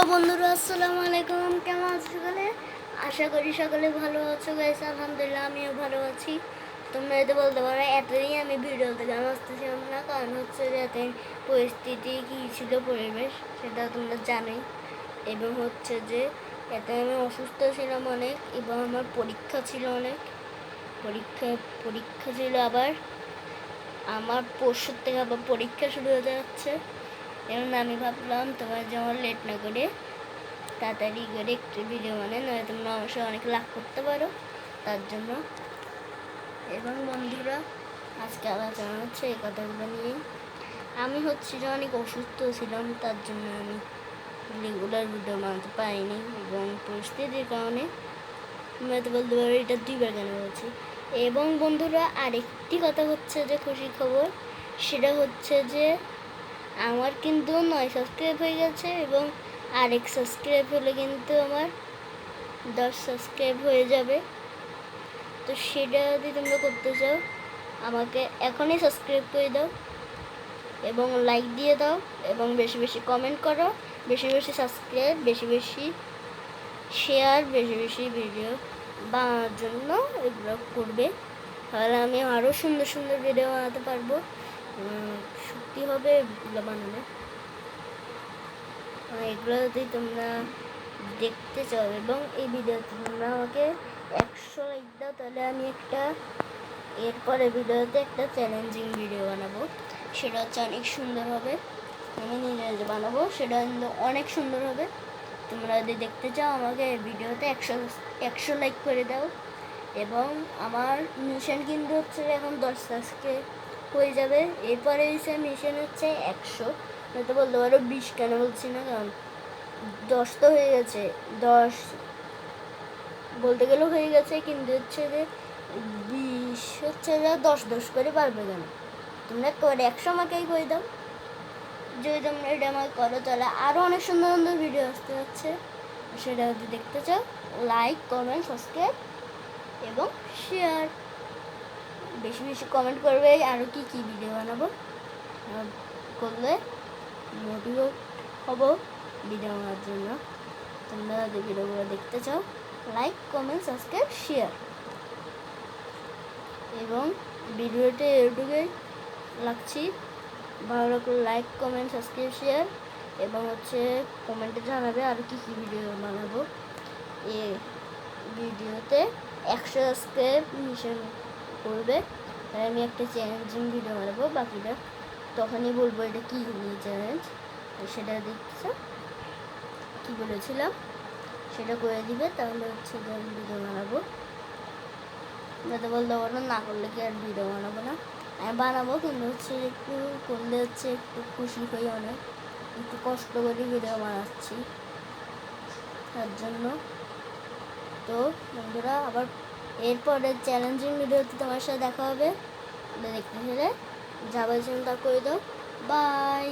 বন্ধুরা, আসসালামু আলাইকুম। কেমন আছো সকলে? আশা করি সকলে ভালো আছো গাইস। আলহামদুলিল্লাহ আমিও ভালো আছি। তোমরা এতে বলতে পারো এতদিন আমি ভিডিওতে গান আসতেছিলাম না, কারণ হচ্ছে যে এত পরিস্থিতি কী ছিল, পরিবেশ সেটা তোমরা জানোই। এবং হচ্ছে যে এতে আমি অসুস্থ ছিলাম অনেক, এবং আমার পরীক্ষা ছিল অনেক। পরীক্ষা ছিল, আবার আমার পরশুর থেকে আবার পরীক্ষা শুরু হতে যাচ্ছে। এবং আমি ভাবলাম তোমার যেমন লেট না করে তাড়াতাড়ি করে একটু ভিডিও নয় তোমরা আমার সাথে অনেক লাভ করতে পারো, তার জন্য। এবং বন্ধুরা, আজকে আলোচনা হচ্ছে এই কথাগুলো নিয়েই। আমি হচ্ছে যে অনেক অসুস্থ ছিলাম, তার জন্য আমি রেগুলার ভিডিও বানাতে পারিনি, এবং পরিস্থিতির কারণে আমি হয়তো বলতে পারো এটা 2বার কেন বলছি। এবং বন্ধুরা, আরেকটি কথা হচ্ছে যে খুশির খবর, সেটা হচ্ছে যে আমার কিন্তু 9 সাবস্ক্রাইব হয়ে গেছে, এবং আরেক সাবস্ক্রাইব হলে কিন্তু আমার 10 সাবস্ক্রাইব হয়ে যাবে। তো সেটা যদি তোমরা করতে চাও, আমাকে এখনই সাবস্ক্রাইব করে দাও, এবং লাইক দিয়ে দাও, এবং বেশি বেশি কমেন্ট করো, বেশি বেশি সাবস্ক্রাইব, বেশি বেশি শেয়ার, বেশি বেশি ভিডিও বানানোর জন্য এগুলো করবে। তাহলে আমি আরও সুন্দর সুন্দর ভিডিও বানাতে পারবো, শক্তি হবে এগুলো বানানো। এগুলো যদি তোমরা দেখতে চাও এবং এই ভিডিওতে তোমরা আমাকে 100 লাইক দাও, তাহলে আমি এরপরে ভিডিওতে একটা চ্যালেঞ্জিং ভিডিও বানাবো। সেটা হচ্ছে অনেক সুন্দর হবে, আমি নিজে বানাবো, সেটা কিন্তু অনেক সুন্দর হবে। তোমরা যদি দেখতে চাও আমাকে ভিডিওতে 100 লাইক করে দাও। এবং আমার মিশন কিন্তু হচ্ছে এখন 10 সাবস্ক্রাইব হয়ে যাবে। এরপরে মিশন হচ্ছে 100, নয়তো বলতে পারো 20, কেন বলছি না, কারণ 10 তো হয়ে গেছে, 10 বলতে গেলেও হয়ে গেছে, কিন্তু হচ্ছে যে 20 হচ্ছে যে 10 করে পারবে কেন। তোমরা করে 100 আমাকেই করে দাও। যদি তোমরা এটা আমাকে করো, তাহলে আরও অনেক সুন্দর সুন্দর ভিডিও আসতে যাচ্ছে। সেটা যদি দেখতে চাও, লাইক, কমেন্ট, সাবস্ক্রাইব এবং শেয়ার, বেশি বেশি কমেন্ট করবে আরও কী কী ভিডিও বানাবো, করলে মোটিভেট হবো ভিডিও বানানোর জন্য। তোমরা যদি ভিডিওগুলো দেখতে চাও, লাইক, কমেন্ট, সাবস্ক্রাইব, শেয়ার। এবং ভিডিওতে ইউটিউবে লাগছি, ভালো লাগলে লাইক, কমেন্ট, সাবস্ক্রাইব, শেয়ার, এবং হচ্ছে কমেন্টে জানাবে আরও কী কী ভিডিও বানাবো। এই ভিডিওতে 100 সাবস্ক্রাইব মিশন করবে, তাই আমি একটা চ্যালেঞ্জিং ভিডিও বানাবো। বাকিটা তখনই বলবো এটা কী নিয়ে চ্যালেঞ্জ, সেটা দেখছো কী বলেছিলাম সেটা করে দিবে, তাহলে হচ্ছে আমি ভিডিও বানাবো। যাতে বলতে পারো না করলে কি আর ভিডিও বানাবো না, আমি বানাবো, কিন্তু হচ্ছে একটু করলে হচ্ছে একটু খুশি হই, অনেক একটু কষ্ট করে ভিডিও বানাচ্ছি তার জন্য। তো বন্ধুরা, আবার এরপরে চ্যালেঞ্জিং ভিডিওতে তোমার সাথে দেখা হবে। দেখতে হলে যা বলছিলাম তা করে দাও। বাই।